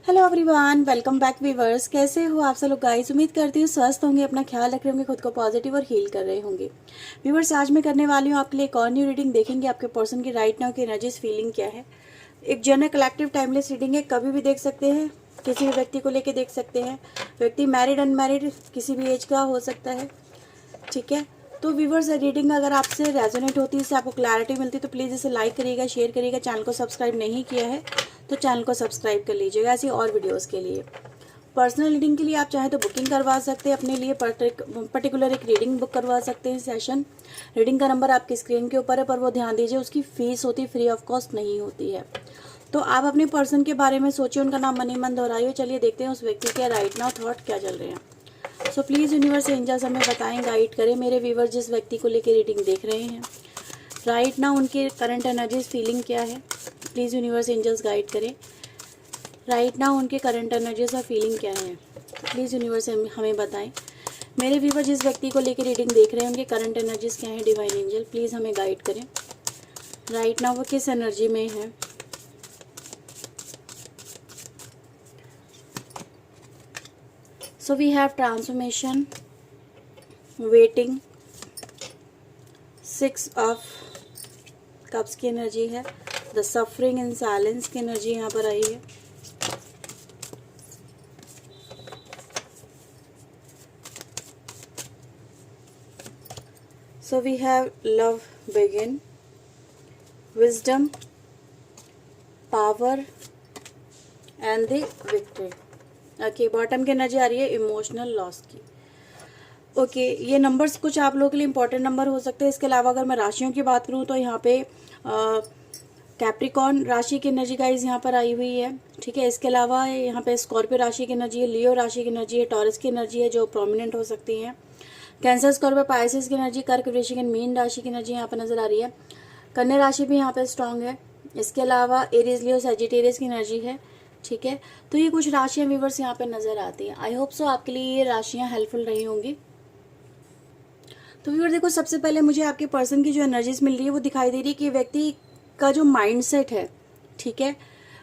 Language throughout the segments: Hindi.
Hello everyone, welcome back viewers. कैसे हो आप सब लोग गाइस? उम्मीद करती हूँ स्वस्थ होंगे, अपना ख्याल रख रहे होंगे, खुद को पॉजिटिव और हील कर रहे होंगे। व्यूवर्स, आज मैं करने वाली हूँ आपके लिए एक और न्यू रीडिंग। देखेंगे आपके पर्सन की राइट नाउ की एनर्जीज फीलिंग क्या है। एक जनरल कलेक्टिव टाइमलेस रीडिंग है, कभी भी देख सकते हैं, किसी भी व्यक्ति को लेके देख सकते हैं। व्यक्ति मैरिड अनमैरिड किसी भी एज का हो सकता है, ठीक है। तो व्यूवर्स, रीडिंग अगर आपसे रेजोनेट होती है, इससे आपको क्लैरिटी मिलती है, तो प्लीज़ इसे लाइक करिएगा, शेयर करिएगा। चैनल को सब्सक्राइब नहीं किया है तो चैनल को सब्सक्राइब कर लीजिएगा ऐसी और वीडियोस के लिए। पर्सनल रीडिंग के लिए आप चाहें तो बुकिंग करवा सकते हैं, अपने लिए पर्टिकुलर एक रीडिंग बुक करवा सकते हैं सेशन। रीडिंग का नंबर आपकी स्क्रीन के ऊपर है, पर वो ध्यान दीजिए उसकी फीस होती फ्री ऑफ कॉस्ट नहीं होती है। तो आप अपने पर्सन के बारे में सोचिए, उनका नाम मनी मन दोहराइए। चलिए देखते हैं उस व्यक्ति के राइट नाउ थॉट क्या चल रहे हैं। सो प्लीज़ यूनिवर्स एंजल्स हमें बताएं, गाइड करें मेरे व्यूवर जिस व्यक्ति को लेकर रीडिंग देख रहे हैं। राइट नाउ उनकी करंट एनर्जीज फीलिंग क्या है, प्लीज़ यूनिवर्स एंजल्स गाइड करें। राइट नाउ उनके करंट एनर्जीज और फीलिंग क्या है, प्लीज़ यूनिवर्स हमें बताएं। मेरे व्यूवर जिस व्यक्ति को लेकर रीडिंग देख रहे हैं उनके करंट एनर्जीज क्या है, डिवाइन एंजल प्लीज़ हमें गाइड करें। राइट नाउ वो किस एनर्जी में है। So we have transformation, waiting, 6 of cups की एनर्जी है, द सफरिंग इन साइलेंस की एनर्जी यहाँ पर आई है। So we have love begin, wisdom, power and the victory. Okay, bottom की एनर्जी आ रही है इमोशनल लॉस की। ओके, ये नंबर्स कुछ आप लोगों के लिए इंपॉर्टेंट नंबर हो सकते हैं। इसके अलावा अगर मैं राशियों की बात करूँ तो यहाँ पे कैप्रिकॉन राशि की एनर्जी गाइस यहाँ पर आई हुई है, ठीक है। इसके अलावा यहाँ पे स्कॉर्पियो राशि की एनर्जी है, लियो राशि की एनर्जी है, टॉरस की एनर्जी है जो प्रोमिनेंट हो सकती है, कैंसर, स्कॉर्पियो, पाइसेस की एनर्जी, कर्क, वृश्चिक एंड मीन राशि की एनर्जी यहाँ पर नजर आ रही है। कन्या राशि भी यहाँ पे स्ट्रांग है। इसके अलावा एरीज, लियो, सजिटेरियस की एनर्जी है, ठीक है। तो ये कुछ राशियां व्यूवर्स यहाँ पे नजर आती हैं। आई होप सो आपके लिए ये राशियां हेल्पफुल रही होंगी। तो व्यूअर देखो, सबसे पहले मुझे आपके पर्सन की जो एनर्जीज मिल रही है वो दिखाई दे रही है कि व्यक्ति का जो माइंडसेट है, ठीक है,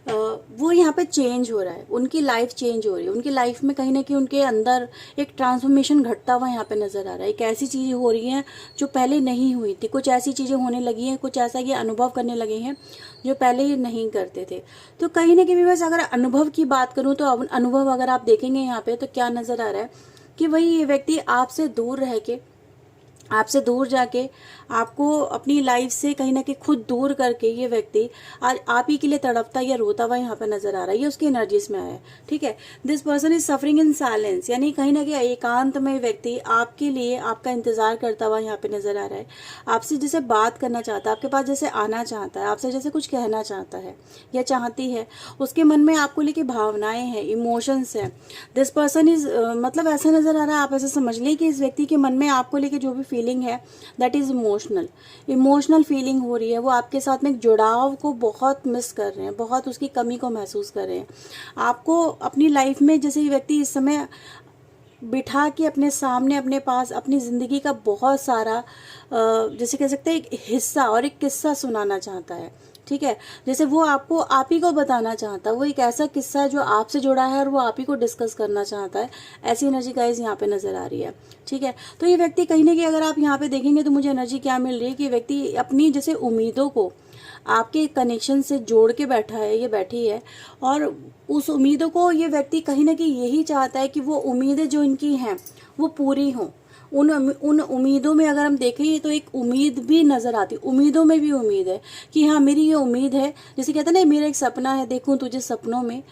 वो यहाँ पे चेंज हो रहा है, उनकी लाइफ चेंज हो रही है। उनकी लाइफ में कहीं ना कहीं उनके अंदर एक ट्रांसफॉर्मेशन घटता हुआ यहाँ पे नजर आ रहा है। एक ऐसी चीजें हो रही हैं जो पहले नहीं हुई थी, कुछ ऐसी चीजें होने लगी हैं, कुछ ऐसा ये अनुभव करने लगे हैं जो पहले ये नहीं करते थे। तो कहीं ना कहीं बस अगर अनुभव की बात करूँ तो अनुभव अगर आप देखेंगे यहाँ पे तो क्या नजर आ रहा है कि वही ये व्यक्ति आपसे दूर रह के, आपसे दूर जाके, आपको अपनी लाइफ से कहीं ना कहीं खुद दूर करके ये व्यक्ति आज आप ही के लिए तड़पता या रोता हुआ यहाँ पे नजर आ रहा है। ये उसकी एनर्जीज में आया है, ठीक है। This person is suffering in silence, यानी कहीं ना कहीं एकांत में व्यक्ति आपके लिए आपका इंतजार करता हुआ यहाँ पे नजर आ रहा है। आपसे जैसे बात करना चाहता है, आपके पास जैसे आना चाहता है, आपसे जैसे कुछ कहना चाहता है या चाहती है। उसके मन में आपको लेके भावनाएं हैं, इमोशंस हैं। दिस पर्सन इज मतलब ऐसा नजर आ रहा है, आप ऐसे समझ लें कि इस व्यक्ति के मन में आपको लेके जो भी फीलिंग है दैट इज इमोशनल फीलिंग हो रही है। वो आपके साथ में एक जुड़ाव को बहुत मिस कर रहे हैं, बहुत उसकी कमी को महसूस कर रहे हैं। आपको अपनी लाइफ में जैसे ये व्यक्ति इस समय बिठा के अपने सामने, अपने पास अपनी जिंदगी का बहुत सारा जैसे कह सकते हैं एक हिस्सा और एक किस्सा सुनाना चाहता है, ठीक है। जैसे वो आपको आप ही को बताना चाहता है, वो एक ऐसा किस्सा है जो आपसे जुड़ा है और वो आप ही को डिस्कस करना चाहता है। ऐसी एनर्जी गाइस यहाँ पे नजर आ रही है, ठीक है। तो ये व्यक्ति कहीं ना कहीं अगर आप यहाँ पे देखेंगे तो मुझे एनर्जी क्या मिल रही है कि व्यक्ति अपनी जैसे उम्मीदों को आपके कनेक्शन से जोड़ के बैठा है, ये बैठी है, और उस उम्मीदों को ये व्यक्ति कहीं ना कहीं यही चाहता है कि वो उम्मीदें जो इनकी हैं वो पूरी हों। उन उम्मीदों में अगर हम देखें तो एक उम्मीद भी नजर आती, उम्मीदों में भी उम्मीद है कि हाँ मेरी ये उम्मीद है, जैसे कहते हैं ना मेरा एक सपना है, देखूं तुझे सपनों में,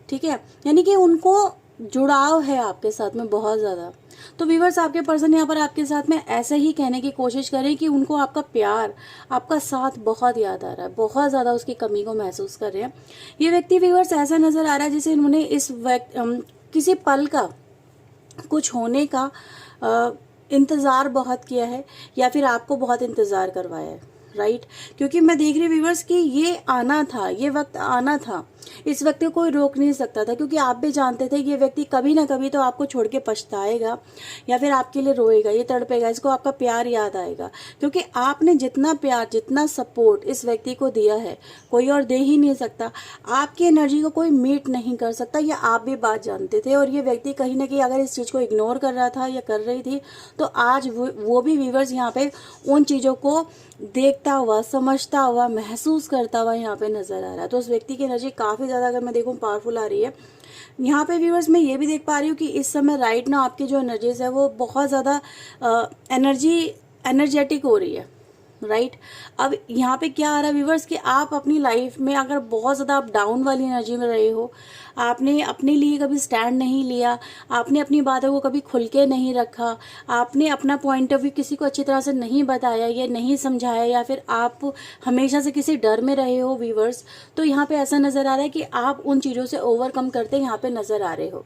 ठीक है। यानी कि उनको जुड़ाव है आपके साथ में बहुत ज्यादा। तो व्यूअर्स, आपके पर्सन यहाँ पर आपके साथ में ऐसे ही कहने की कोशिश करें कि उनको आपका प्यार, आपका साथ बहुत याद आ रहा है, बहुत ज्यादा उसकी कमी को महसूस कर रहे हैं। ये व्यक्ति व्यूअर्स ऐसा नजर आ रहा है जैसे इन्होंने किसी पल का, कुछ होने का इंतज़ार बहुत किया है या फिर आपको बहुत इंतज़ार करवाया है, राइट। क्योंकि मैं देख रही व्यूवर्स कि ये आना था, ये वक्त आना था, इस व्यक्ति को कोई रोक नहीं सकता था, क्योंकि आप भी जानते थे कि ये व्यक्ति कभी ना कभी तो आपको छोड़ के पछताएगा या फिर आपके लिए रोएगा, ये तड़पेगा, इसको आपका प्यार याद आएगा। क्योंकि आपने जितना प्यार, जितना सपोर्ट इस व्यक्ति को दिया है, कोई और दे ही नहीं सकता। आपकी एनर्जी को कोई मीट नहीं कर सकता, ये आप भी बात जानते थे। और ये व्यक्ति कहीं ना कहीं अगर इस चीज़ को इग्नोर कर रहा था या कर रही थी, तो आज वो भी व्यूअर्स यहाँ पे उन चीज़ों को देखता हुआ, समझता हुआ, महसूस करता हुआ यहाँ पे नजर आ रहा है। तो उस व्यक्ति की एनर्जी काफ़ी ज़्यादा, अगर मैं देखूँ, पावरफुल आ रही है। यहाँ पे व्यूअर्स मैं ये भी देख पा रही हूँ कि इस समय राइट ना आपकी जो एनर्जीज है वो बहुत ज़्यादा एनर्जेटिक हो रही है, राइट। अब यहाँ पे क्या आ रहा है व्यूवर्स कि आप अपनी लाइफ में अगर बहुत ज़्यादा आप डाउन वाली एनर्जी में रहे हो, आपने अपने लिए कभी स्टैंड नहीं लिया, आपने अपनी बातों को कभी खुल के नहीं रखा, आपने अपना पॉइंट ऑफ व्यू किसी को अच्छी तरह से नहीं बताया या नहीं समझाया, या फिर आप हमेशा से किसी डर में रहे हो व्यूवर्स, तो यहाँ पे ऐसा नज़र आ रहा है कि आप उन चीज़ों से ओवरकम करते यहाँ पे नज़र आ रहे हो,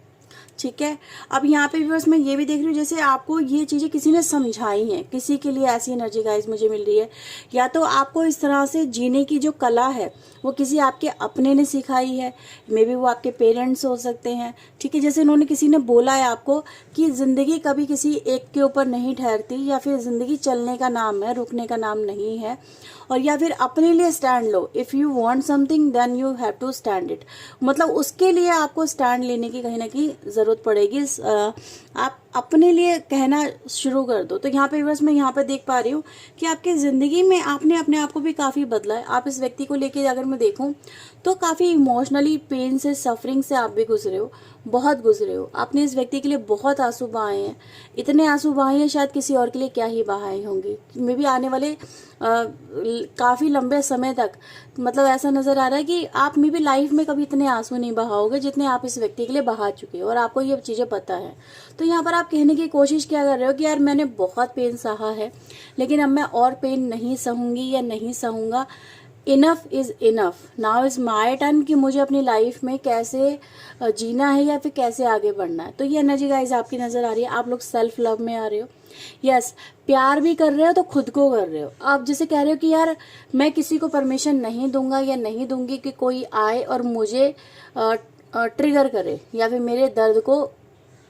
ठीक है। अब यहाँ पे व्यूअर्स मैं ये भी देख रही हूँ जैसे आपको ये चीज़ें किसी ने समझाई हैं, किसी के लिए ऐसी एनर्जी गाइस मुझे मिल रही है, या तो आपको इस तरह से जीने की जो कला है वो किसी आपके अपने ने सिखाई है, मे बी वो आपके पेरेंट्स हो सकते हैं, ठीक है। जैसे उन्होंने किसी ने बोला है आपको कि ज़िंदगी कभी किसी एक के ऊपर नहीं ठहरती, या फिर ज़िंदगी चलने का नाम है, रुकने का नाम नहीं है, और या फिर अपने लिए स्टैंड लो। If you want something then you have to stand it, मतलब उसके लिए आपको स्टैंड लेने की कहीं ना कहीं ज़रूरत पड़ेगी। आप अपने लिए कहना शुरू कर दो। तो यहाँ पे बस मैं यहाँ पे देख पा रही हूँ कि आपकी ज़िंदगी में आपने अपने आप को भी काफ़ी बदला है। आप इस व्यक्ति को लेके अगर मैं देखूँ तो काफ़ी इमोशनली पेन से, सफरिंग से आप भी गुजरे हो, बहुत गुजरे हो। आपने इस व्यक्ति के लिए बहुत आंसू बहाए हैं, इतने आंसू बहाए हैं शायद किसी और के लिए क्या ही बहाए होंगे। मे भी आने वाले काफ़ी लंबे समय तक, मतलब ऐसा नज़र आ रहा है कि आप मे भी लाइफ में कभी इतने आंसू नहीं बहाओगे जितने आप इस व्यक्ति के लिए बहा चुके हो, और आपको ये चीज़ें पता है। तो यहाँ पर आप कहने की कोशिश क्या कर रहे हो कि यार मैंने बहुत पेन सहा है, लेकिन अब मैं और पेन नहीं सहूँगी या नहीं सहूँगा। Enough is enough, now is my turn कि मुझे अपनी लाइफ में कैसे जीना है या फिर कैसे आगे बढ़ना है। तो ये एनर्जी गाइज आपकी नज़र आ रही है। आप लोग सेल्फ लव में आ रहे हो, यस। प्यार भी कर रहे हो तो खुद को कर रहे हो। आप जैसे कह रहे हो कि यार मैं किसी को परमिशन नहीं दूंगा या नहीं दूंगी कि कोई आए और मुझे ट्रिगर करे या फिर मेरे दर्द को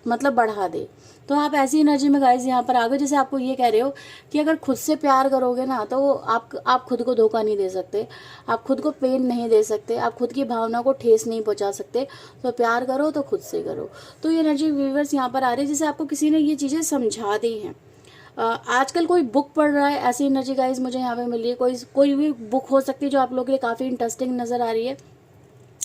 मतलब बढ़ा दे। तो आप ऐसी एनर्जी में गाइज यहाँ पर आ गए, जैसे आपको ये कह रहे हो कि अगर खुद से प्यार करोगे ना तो आप खुद को धोखा नहीं दे सकते, आप खुद को पेन नहीं दे सकते, आप खुद की भावना को ठेस नहीं पहुँचा सकते। तो प्यार करो तो खुद से करो। तो ये एनर्जी व्यूअर्स यहाँ पर आ रही है जैसे आपको किसी ने ये चीज़ें समझा दी हैं। आजकल कोई बुक पढ़ रहा है, ऐसी एनर्जी गाइज मुझे यहाँ पे मिल रही है। कोई भी बुक हो सकती है जो आप लोगों के लिए काफ़ी इंटरेस्टिंग नज़र आ रही है,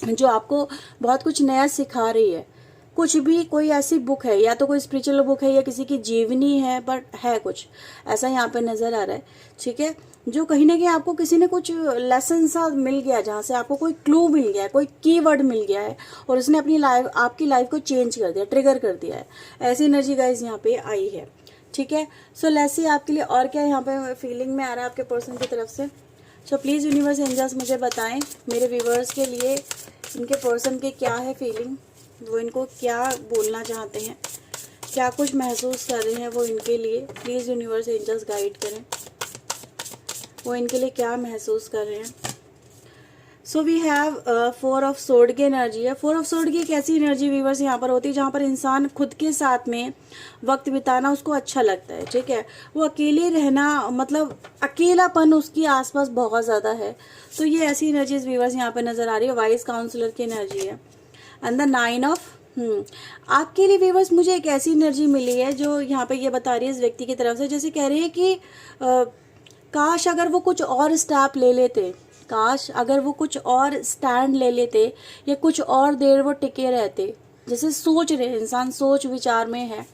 जो आपको बहुत कुछ नया सिखा रही है। कुछ भी, कोई ऐसी बुक है, या तो कोई स्पिरिचुअल बुक है या किसी की जीवनी है, बट है कुछ ऐसा यहाँ पे नज़र आ रहा है, ठीक है। जो कहीं ना कहीं आपको किसी ने कुछ लेसन सा मिल गया, जहाँ से आपको कोई क्लू मिल गया है, कोई कीवर्ड मिल गया है, और उसने अपनी लाइफ, आपकी लाइफ को चेंज कर दिया, ट्रिगर कर दिया है। ऐसी एनर्जी गाइज यहाँ पे आई है, ठीक है। सो लेट्स सी आपके लिए और क्या यहाँ पे फीलिंग में आ रहा है आपके पर्सन की तरफ से। सो प्लीज़ यूनिवर्स एंजल्स मुझे बताएं मेरे व्यूवर्स के लिए इनके पर्सन की क्या है फीलिंग, वो इनको क्या बोलना चाहते हैं, क्या कुछ महसूस कर रहे हैं वो इनके लिए। प्लीज़ यूनिवर्स एंजल्स गाइड करें, वो इनके लिए क्या महसूस कर रहे हैं। So we have 4 of sword की एनर्जी है। 4 ऑफ सोर्ड की एक ऐसी एनर्जी व्यूवर्स यहाँ पर होती है जहाँ पर इंसान खुद के साथ में वक्त बिताना उसको अच्छा लगता है, ठीक है। वो अकेले रहना, मतलब अकेलापन उसकी आसपास बहुत ज़्यादा है। तो ये ऐसी एनर्जीज व्यूवर्स यहाँ पर नज़र आ रही है। वाइज काउंसलर की एनर्जी है एंड द 9 ऑफ आपके लिए व्यूवर्स मुझे एक ऐसी एनर्जी मिली है जो यहाँ पे ये बता रही है इस व्यक्ति की तरफ से, जैसे कह रही है कि काश अगर वो कुछ और स्टेप ले लेते, काश अगर वो कुछ और स्टैंड ले लेते, या कुछ और देर वो टिके रहते। जैसे सोच रहे, इंसान सोच विचार में है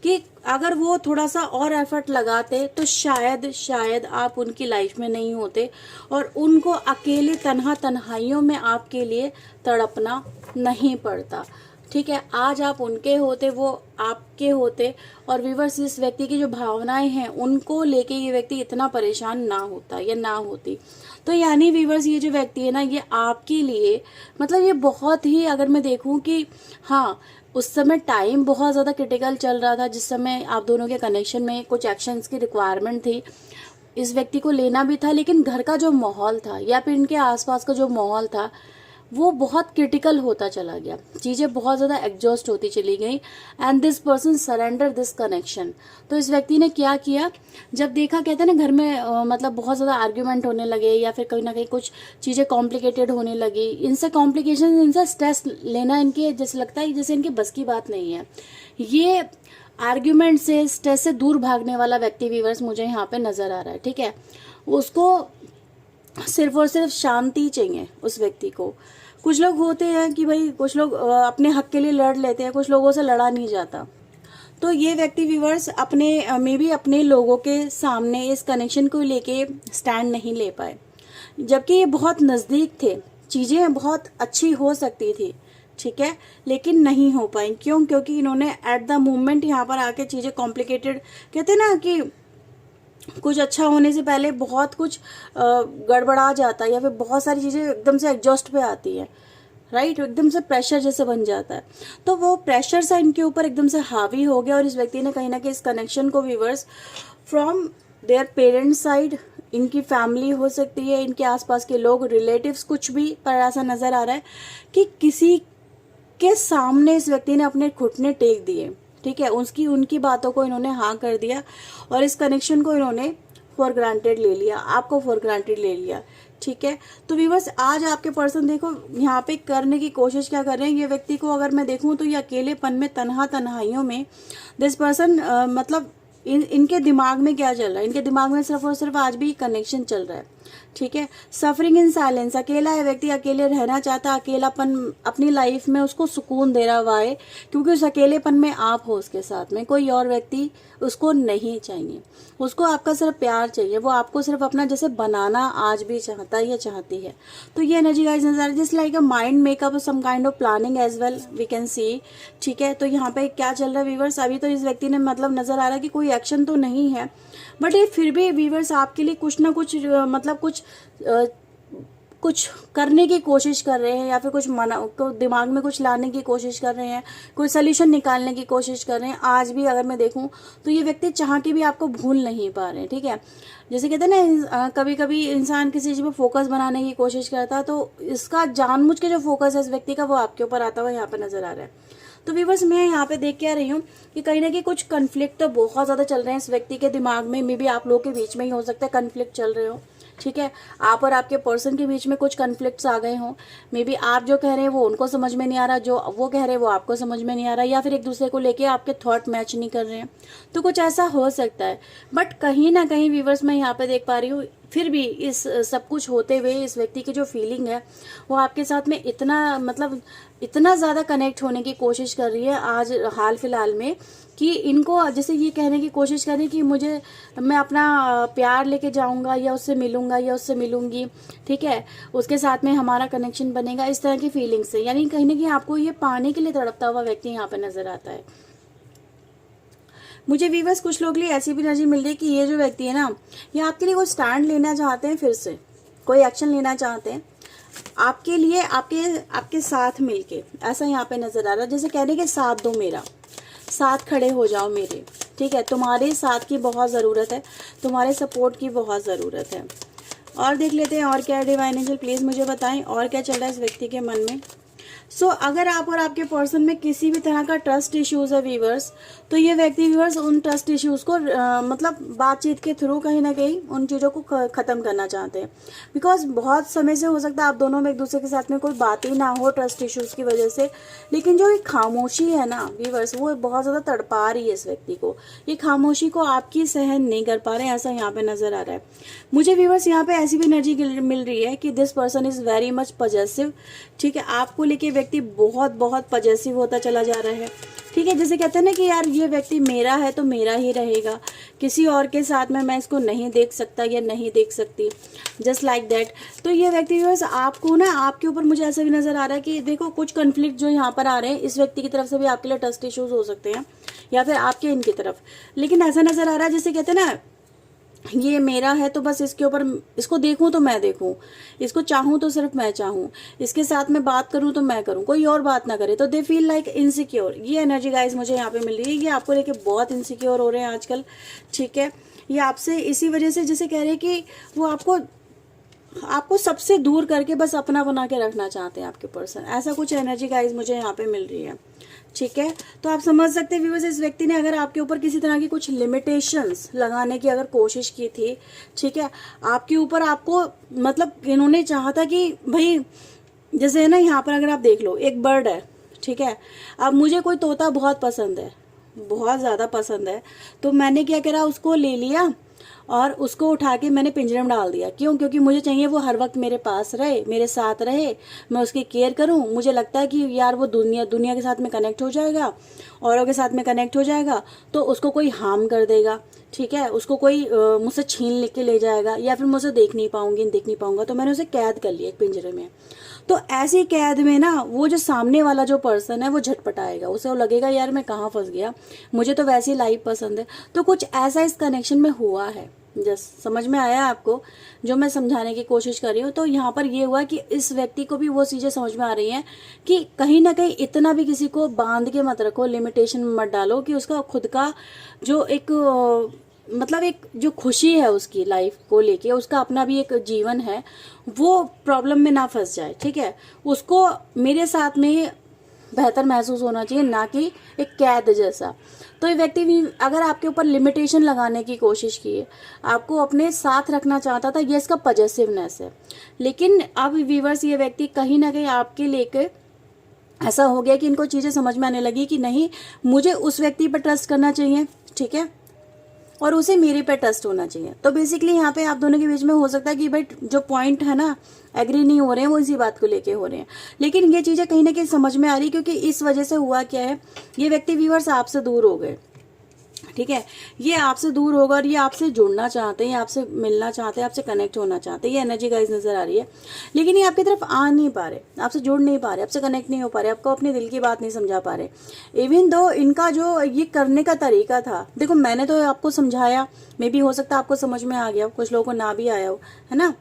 कि अगर वो थोड़ा सा और एफर्ट लगाते तो शायद आप उनकी लाइफ में नहीं होते, और उनको अकेले तन्हाइयों में आपके लिए तड़पना नहीं पड़ता, ठीक है। आज आप उनके होते, वो आपके होते, और व्यूअर्स इस व्यक्ति की जो भावनाएं हैं उनको लेके ये व्यक्ति इतना परेशान ना होता या ना होती। तो यानी व्यूअर्स ये जो व्यक्ति है ना, ये आपके लिए, मतलब ये बहुत ही, अगर मैं देखूं कि हाँ उस समय टाइम बहुत ज़्यादा क्रिटिकल चल रहा था, जिस समय आप दोनों के कनेक्शन में कुछ एक्शंस की रिक्वायरमेंट थी, इस व्यक्ति को लेना भी था, लेकिन घर का जो माहौल था या फिर इनके आसपास का जो माहौल था वो बहुत क्रिटिकल होता चला गया, चीज़ें बहुत ज़्यादा एग्जॉस्ट होती चली गई and this person surrender this connection. तो इस व्यक्ति ने क्या किया, जब देखा, कहते हैं ना घर में मतलब बहुत ज़्यादा आर्ग्यूमेंट होने लगे या फिर कहीं ना कहीं कुछ चीज़ें कॉम्प्लिकेटेड होने लगी, इनसे कॉम्प्लिकेशन, इनसे स्ट्रेस लेना इनके जैसे लगता है जैसे इनके बस की बात नहीं है। ये आर्ग्यूमेंट से, स्ट्रेस से दूर भागने वाला व्यक्ति व्यूअर्स मुझे यहाँ पे नज़र आ रहा है। ठीक है, उसको सिर्फ और सिर्फ शांति चाहिए उस व्यक्ति को। कुछ लोग होते हैं कि भाई कुछ लोग अपने हक के लिए लड़ लेते हैं, कुछ लोगों से लड़ा नहीं जाता। तो ये व्यक्ति व्यूअर्स अपने मे बी अपने लोगों के सामने इस कनेक्शन को लेके स्टैंड नहीं ले पाए, जबकि ये बहुत नज़दीक थे, चीज़ें बहुत अच्छी हो सकती थी। ठीक है, लेकिन नहीं हो पाई। क्यों? क्योंकि इन्होंने एट द मोमेंट यहाँ पर आके चीज़ें कॉम्प्लिकेटेड, कहते हैं ना कि कुछ अच्छा होने से पहले बहुत कुछ गड़बड़ा जाता है या फिर बहुत सारी चीज़ें एकदम से एग्जॉस्ट पे आती है, राइट, एकदम से प्रेशर जैसे बन जाता है। तो वो प्रेशर सा इनके ऊपर एकदम से हावी हो गया और इस व्यक्ति ने कहीं ना कहीं इस कनेक्शन को viewers from their parents side, इनकी फैमिली हो सकती है, इनके आसपास के लोग, रिलेटिव्स, कुछ भी, पर ऐसा नज़र आ रहा है कि किसी के सामने इस व्यक्ति ने अपने घुटने टेक दिए। ठीक है, उनकी बातों को इन्होंने हाँ कर दिया और इस कनेक्शन को इन्होंने फॉर ग्रांटेड ले लिया, आपको फॉर ग्रांटेड ले लिया। ठीक है, तो व्यूअर्स आज आपके पर्सन देखो यहाँ पे करने की कोशिश क्या कर रहे हैं। ये व्यक्ति को अगर मैं देखूं तो ये अकेलेपन में, तन्हाइयों में दिस पर्सन मतलब इनके दिमाग में क्या चल रहा है, इनके दिमाग में सिर्फ और सिर्फ आज भी कनेक्शन चल रहा है। ठीक है, सफरिंग इन साइलेंस, अकेला है व्यक्ति, अकेले रहना चाहता, अकेलापन अपनी लाइफ में उसको सुकून दे रहा है, क्योंकि उस अकेलेपन में आप हो उसके साथ में, कोई और व्यक्ति उसको नहीं चाहिए, उसको आपका सिर्फ प्यार चाहिए, वो आपको सिर्फ अपना जैसे बनाना आज भी चाहता है या चाहती है। तो ये एनर्जी गाइस नजर just like a mind makeup, some kind of planning as well we can see. ठीक है, तो यहाँ पे क्या चल रहा है व्यूअर्स, अभी तो इस व्यक्ति ने मतलब नजर आ रहा है कि कोई एक्शन तो नहीं है, बट ये फिर भी व्यूअर्स आपके लिए कुछ ना कुछ मतलब कुछ करने की कोशिश कर रहे हैं या फिर कुछ दिमाग में कुछ लाने की कोशिश कर रहे हैं, कोई सोल्यूशन निकालने की कोशिश कर रहे हैं। आज भी अगर मैं देखूं तो ये व्यक्ति चाह के भी आपको भूल नहीं पा रहे हैं। ठीक है, जैसे कहते हैं ना कभी कभी इंसान किसी चीज़ में फोकस बनाने की कोशिश करता है, तो इसका जानबूझ के जो फोकस है इस व्यक्ति का वो आपके ऊपर आता हुआ यहाँ पर नजर आ रहा है। तो व्यूअर्स मैं यहाँ पे देख के आ रही हूँ कि कहीं ना कहीं कुछ कन्फ्लिक्ट तो बहुत ज़्यादा चल रहे हैं इस व्यक्ति के दिमाग में, मे बी आप लोगों के बीच में ही हो सकता है कन्फ्लिक्ट चल रहे हो। ठीक है, आप और आपके पर्सन के बीच में कुछ कन्फ्लिक्ट्स आ गए हों, मे बी आप जो कह रहे हैं वो उनको समझ में नहीं आ रहा, जो वो कह रहे हैं वो आपको समझ में नहीं आ रहा, या फिर एक दूसरे को लेके आपके थॉट मैच नहीं कर रहे हैं, तो कुछ ऐसा हो सकता है। बट कहीं ना कहीं व्यूअर्स मैं यहाँ पे देख पा रही हूँ फिर भी इस सब कुछ होते हुए इस व्यक्ति की जो फीलिंग है वो आपके साथ में इतना ज़्यादा कनेक्ट होने की कोशिश कर रही है आज हाल फिलहाल में, कि इनको जैसे ये कहने की कोशिश कर रही है कि मैं अपना प्यार लेके जाऊंगा या उससे मिलूंगा या उससे मिलूंगी। ठीक है, उसके साथ में हमारा कनेक्शन बनेगा, इस तरह की फीलिंग से, यानी कहीं ना कहीं आपको ये पाने के लिए तड़पता हुआ व्यक्ति यहाँ पे नजर आता है। मुझे व्यूअर्स कुछ लोग लिए ऐसी भी एनर्जी मिल रही है कि ये जो व्यक्ति है ना, ये आपके लिए कोई स्टैंड लेना चाहते हैं, फिर से कोई एक्शन लेना चाहते हैं आपके लिए, आपके साथ मिलके, ऐसा यहाँ पे नजर आ रहा है। जैसे कहने के साथ दो मेरा, साथ खड़े हो जाओ मेरे। ठीक है, तुम्हारे साथ की बहुत ज़रूरत है, तुम्हारे सपोर्ट की बहुत ज़रूरत है। और देख लेते हैं और क्या है डिवाइन एंजल, प्लीज़ मुझे बताएं और क्या चल रहा है इस व्यक्ति के मन में। अगर आप और आपके पर्सन में किसी भी तरह का ट्रस्ट इश्यूज है व्यूअर्स, तो ये व्यक्ति व्यूअर्स उन ट्रस्ट इश्यूज को मतलब बातचीत के थ्रू कहीं ना कहीं उन चीज़ों को ख़त्म करना चाहते हैं। बिकॉज बहुत समय से हो सकता है आप दोनों में एक दूसरे के साथ में कोई बात ही ना हो ट्रस्ट इश्यूज की वजह से, लेकिन जो ये खामोशी है ना व्यूअर्स, वो बहुत ज़्यादा तड़पा रही है इस व्यक्ति को। ये खामोशी को आपकी सहन नहीं कर पा रहे हैं, ऐसा यहाँ पे नज़र आ रहा है मुझे व्यूअर्स। यहाँ पे ऐसी भी एनर्जी मिल रही है कि this person is very much possessive. ठीक है, आपको लेके व्यक्ति बहुत पॉजेसिव होता चला जा रहा है। ठीक है, जैसे कहते हैं ना कि यार ये व्यक्ति मेरा है तो मेरा ही रहेगा, किसी और के साथ में मैं इसको नहीं देख सकता या नहीं देख सकती, जस्ट लाइक दैट। तो ये व्यक्ति बस आपको ना, आपके ऊपर मुझे ऐसा भी नजर आ रहा है कि देखो कुछ कन्फ्लिक्ट जो यहाँ पर आ रहे हैं इस व्यक्ति की तरफ से भी आपके लिए ट्रस्ट इश्यूज हो सकते हैं या फिर आपके इनकी तरफ, लेकिन ऐसा नजर आ रहा है जैसे कहते हैं ना ये मेरा है तो बस इसके ऊपर, इसको देखूं तो मैं देखूं, इसको चाहूं तो सिर्फ मैं चाहूं, इसके साथ में बात करूं तो मैं करूं, कोई और बात ना करे। तो दे फील लाइक इनसिक्योर। ये एनर्जी गाइज मुझे यहाँ पे मिल रही है, ये आपको लेके बहुत इनसिक्योर हो रहे हैं आजकल। ठीक है, ये आपसे इसी वजह से जैसे कह रहे हैं कि वो आपको आपको सबसे दूर करके बस अपना बना के रखना चाहते हैं आपके पर्सन, ऐसा कुछ एनर्जी गाइस मुझे यहाँ पे मिल रही है। ठीक है, तो आप समझ सकते हैं व्यूअर्स, इस व्यक्ति ने अगर आपके ऊपर किसी तरह की कुछ लिमिटेशंस लगाने की अगर कोशिश की थी, ठीक है, आपके ऊपर आपको मतलब इन्होंने चाहा था कि भाई जैसे है ना, यहाँ पर अगर आप देख लो एक बर्ड है, ठीक है, अब मुझे कोई तोता बहुत पसंद है, बहुत ज़्यादा पसंद है, तो मैंने क्या करा, उसको ले लिया और उसको उठा के मैंने पिंजरे में डाल दिया। क्यों? क्योंकि मुझे चाहिए वो हर वक्त मेरे पास रहे, मेरे साथ रहे, मैं उसकी केयर करूं। मुझे लगता है कि यार वो दुनिया के साथ में कनेक्ट हो जाएगा, औरों के साथ में कनेक्ट हो जाएगा तो उसको कोई हार्म कर देगा, ठीक है, उसको कोई मुझसे छीन के ले जाएगा, या फिर मुझसे देख नहीं पाऊंगा, तो मैंने उसे कैद कर लिया एक पिंजरे में। तो ऐसी कैद में ना वो जो सामने वाला जो पर्सन है वो झटपटाएगा, उसे वो लगेगा यार मैं कहाँ फंस गया, मुझे तो वैसी लाइफ पसंद है। तो कुछ ऐसा इस कनेक्शन में हुआ है, जस्ट समझ में आया आपको जो मैं समझाने की कोशिश कर रही हूँ। तो यहाँ पर ये हुआ कि इस व्यक्ति को भी वो चीज़ें समझ में आ रही हैं कि कहीं ना कहीं इतना भी किसी को बांध के मत रखो, लिमिटेशन में मत डालो कि उसका खुद का जो एक मतलब एक जो खुशी है उसकी लाइफ को लेके, उसका अपना भी एक जीवन है, वो प्रॉब्लम में ना फंस जाए। ठीक है, उसको मेरे साथ में बेहतर महसूस होना चाहिए, ना कि एक कैद जैसा। तो ये व्यक्ति भी अगर आपके ऊपर लिमिटेशन लगाने की कोशिश की है, आपको अपने साथ रखना चाहता था, ये इसका पॉजिटिवनेस है। लेकिन अब व्यूअर्स ये व्यक्ति कहीं ना कहीं आपके लेके ऐसा हो गया कि इनको चीज़ें समझ में आने लगी कि नहीं, मुझे उस व्यक्ति पर ट्रस्ट करना चाहिए, ठीक है, और उसे मेरे पे ट्रस्ट होना चाहिए। तो बेसिकली यहाँ पे आप दोनों के बीच में हो सकता है कि भाई जो पॉइंट है ना एग्री नहीं हो रहे हैं, वो इसी बात को लेके हो रहे हैं। लेकिन ये चीज़ें कहीं ना कहीं समझ में आ रही, क्योंकि इस वजह से हुआ क्या है, ये व्यक्ति व्यूअर्स आपसे दूर हो गए। ठीक है, ये आपसे दूर होगा और ये आपसे जुड़ना चाहते हैं, आपसे मिलना चाहते हैं, आपसे कनेक्ट होना चाहते हैं, ये एनर्जी गाइस नजर आ रही है। लेकिन ये आपकी तरफ आ नहीं पा रहे, आपसे जुड़ नहीं पा रहे, आपसे कनेक्ट नहीं हो पा रहे, आपको अपने दिल की बात नहीं समझा पा रहे। इवन दो इनका जो ये करने का तरीका था, देखो मैंने तो आपको समझाया, मे भी हो सकता है आपको समझ में आ गया, कुछ लोगों को ना भी आया हो, है ना।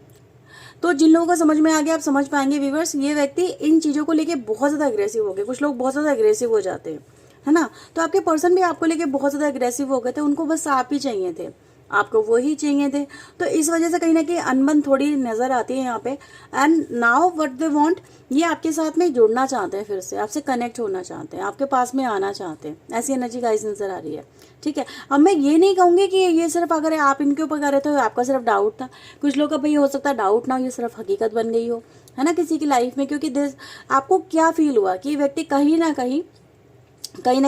तो जिन लोगों को समझ में आ गया आप समझ पाएंगे व्यूअर्स, ये व्यक्ति इन चीज़ों को लेके बहुत ज़्यादा अग्रेसिव हो गए। कुछ लोग बहुत ज़्यादा अग्रेसिव हो जाते हैं, है ना। तो आपके पर्सन भी आपको लेके बहुत ज़्यादा अग्रेसिव हो गए थे, उनको बस आप ही चाहिए थे, आपको वो ही चाहिए थे। तो इस वजह से कहीं ना कहीं अनबन थोड़ी नजर आती है यहाँ पे। And now what they want, ये आपके साथ में जुड़ना चाहते हैं, फिर से आपसे कनेक्ट होना चाहते हैं, आपके पास में आना चाहते हैं, ऐसी एनर्जी गाइस नजर आ रही है। ठीक है, अब मैं ये नहीं कहूंगी कि ये सिर्फ अगर आप इनके ऊपर कर रहे थे तो आपका सिर्फ डाउट था, कुछ लोग का भाई हो सकता है डाउट ना हो, ये सिर्फ हकीकत बन गई हो, है ना, किसी की लाइफ में। क्योंकि आपको क्या फील हुआ कि व्यक्ति कहीं ना कहीं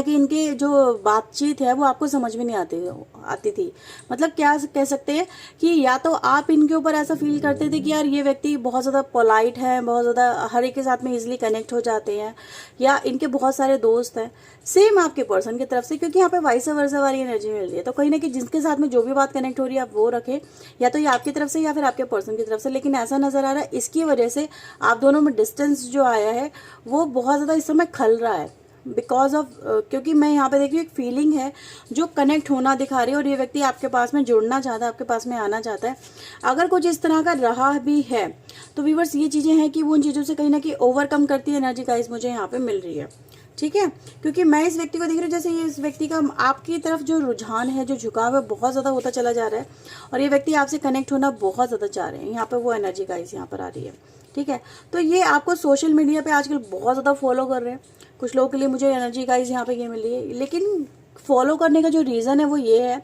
इनके जो बातचीत है वो आपको समझ में नहीं आती थी। मतलब क्या कह सकते हैं कि या तो आप इनके ऊपर ऐसा फील करते थे कि यार ये व्यक्ति बहुत ज़्यादा पोलाइट है, बहुत ज़्यादा हर एक के साथ में इजीली कनेक्ट हो जाते हैं, या इनके बहुत सारे दोस्त हैं, सेम आपके पर्सन की तरफ से, क्योंकि यहाँ पे वाइस वर्सा वाली एनर्जी मिल रही है। तो कहीं ना कहीं जिसके साथ में जो भी बात कनेक्ट हो रही है आप वो रखें, या तो ये आपकी तरफ से या फिर आपके पर्सन की तरफ से। लेकिन ऐसा नजर आ रहा है इसकी वजह से आप दोनों में डिस्टेंस जो आया है वो बहुत ज़्यादा इस समय खल रहा है, बिकॉज ऑफ क्योंकि मैं यहाँ पे देखिए एक फीलिंग है जो कनेक्ट होना दिखा रही है, और ये व्यक्ति आपके पास में जुड़ना चाहता है, आपके पास में आना चाहता है। अगर कुछ इस तरह का रहा भी है तो व्यूअर्स ये चीज़ें हैं कि वो उन चीज़ों से कहीं ना कहीं ओवरकम करती है एनर्जी गाइस मुझे यहाँ पे मिल रही है। ठीक है, क्योंकि मैं इस व्यक्ति को देख रही हूँ जैसे ये इस व्यक्ति का आपकी तरफ जो रुझान है, जो झुकाव है, बहुत ज़्यादा होता चला जा रहा है, और ये व्यक्ति आपसे कनेक्ट होना बहुत ज़्यादा चाह रहे हैं। यहाँ पे वो एनर्जी गाइस यहाँ पर आ रही है। ठीक है, तो ये आपको सोशल मीडिया पे आजकल बहुत ज़्यादा फॉलो कर रहे हैं। कुछ लोगों के लिए मुझे एनर्जी गाइस यहाँ पे ये मिली है, लेकिन फॉलो करने का जो रीज़न है वो ये है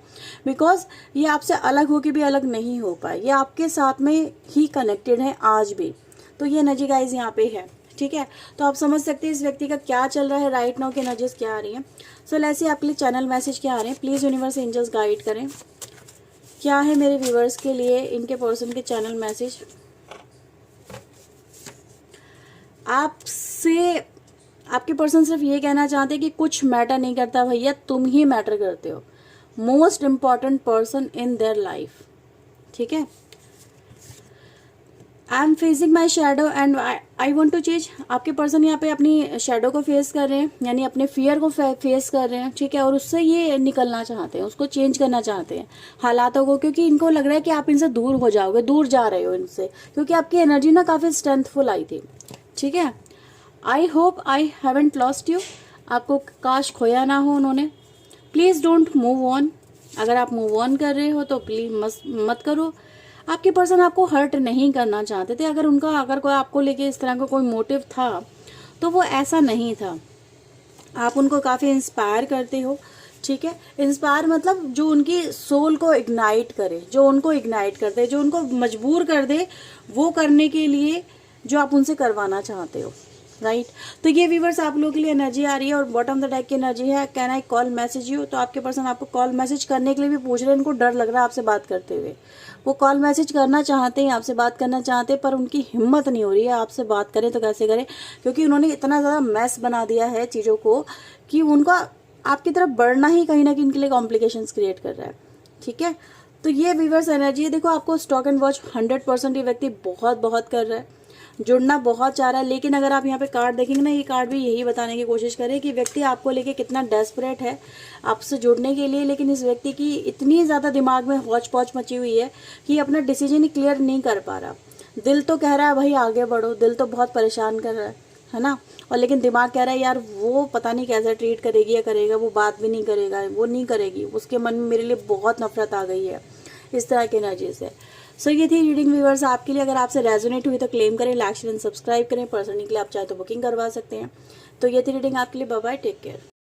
बिकॉज ये आपसे अलग होके भी अलग नहीं हो पाए, ये आपके साथ में ही कनेक्टेड है आज भी। तो ये एनर्जी गाइस यहाँ पे है। ठीक है, तो आप समझ सकते हैं इस व्यक्ति का क्या चल रहा है राइट नाउ, की एनर्जीज क्या आ रही हैं। सो ऐसे आपके लिए चैनल मैसेज क्या आ रहे हैं, प्लीज़ यूनिवर्स एंजल्स गाइड करें, क्या है मेरे व्यूवर्स के लिए इनके पर्सन के चैनल मैसेज। आपसे आपके पर्सन सिर्फ ये कहना चाहते हैं कि कुछ मैटर नहीं करता भैया, तुम ही मैटर करते हो, most important person in their life. ठीक है, I am facing my shadow and I want to change. आपके पर्सन यहाँ पे अपनी शेडो को फेस कर रहे हैं, यानी अपने फियर को फेस कर रहे हैं। ठीक है, और उससे ये निकलना चाहते हैं, उसको चेंज करना चाहते हैं हालातों को, क्योंकि इनको लग रहा है कि आप इनसे दूर हो जाओगे, दूर जा रहे हो इनसे, क्योंकि आपकी एनर्जी ना काफ़ी स्ट्रेंथफुल आई थी। ठीक है, I hope I haven't lost you, आपको काश खोया ना हो उन्होंने। प्लीज़ डोंट मूव ऑन, अगर आप मूव ऑन कर रहे हो तो प्लीज मत करो। आपके पर्सन आपको हर्ट नहीं करना चाहते थे। अगर कोई आपको लेके इस तरह का कोई मोटिव था तो वो ऐसा नहीं था। आप उनको काफ़ी इंस्पायर करते हो, ठीक है। इंस्पायर मतलब जो उनकी सोल को इग्नाइट करे, जो उनको इग्नाइट कर दे, जो उनको मजबूर कर दे वो करने के लिए जो आप उनसे करवाना चाहते हो, राइट। तो ये व्यूवर्स आप लोगों के लिए एनर्जी आ रही है और बॉटम द डेक की एनर्जी है can I call message you. तो आपके पर्सन आपको कॉल मैसेज करने के लिए भी पूछ रहे हैं, इनको डर लग रहा है आपसे बात करते हुए। वो कॉल मैसेज करना चाहते हैं, आपसे बात करना चाहते हैं, पर उनकी हिम्मत नहीं हो रही है आपसे बात करें तो कैसे करें, क्योंकि उन्होंने इतना ज़्यादा मैस बना दिया है चीज़ों को कि उनका आपकी तरफ बढ़ना ही कहीं ना कहीं इनके लिए कॉम्प्लिकेशंस क्रिएट कर रहा है, ठीक है। तो ये व्यूवर्स एनर्जी है। देखो आपको स्टॉक एंड वॉच 100% ये व्यक्ति बहुत कर रहा है, जुड़ना बहुत चाह रहा है। लेकिन अगर आप यहाँ पे कार्ड देखेंगे ना, ये कार्ड भी यही बताने की कोशिश करे कि व्यक्ति आपको लेके कितना डेस्परेट है आपसे जुड़ने के लिए। लेकिन इस व्यक्ति की इतनी ज़्यादा दिमाग में हौच पौच मची हुई है कि अपना डिसीजन ही क्लियर नहीं कर पा रहा। दिल तो कह रहा है भाई आगे बढ़ो, दिल तो बहुत परेशान कर रहा है ना, और लेकिन दिमाग कह रहा है यार वो पता नहीं कैसा ट्रीट करेगी या करेगा, वो बात भी नहीं करेगा, वो नहीं करेगी, उसके मन में मेरे लिए बहुत नफरत आ गई है, इस तरह की एनर्जी से। सो ये थी रीडिंग व्यूवर्स आपके लिए। अगर आपसे रेजोनेट हुई तो क्लेम करें, लाइक शेयर एंड सब्सक्राइब करें। पर्सनली के लिए आप चाहे तो बुकिंग करवा सकते हैं। तो ये थी रीडिंग आपके लिए। Bye bye, take care.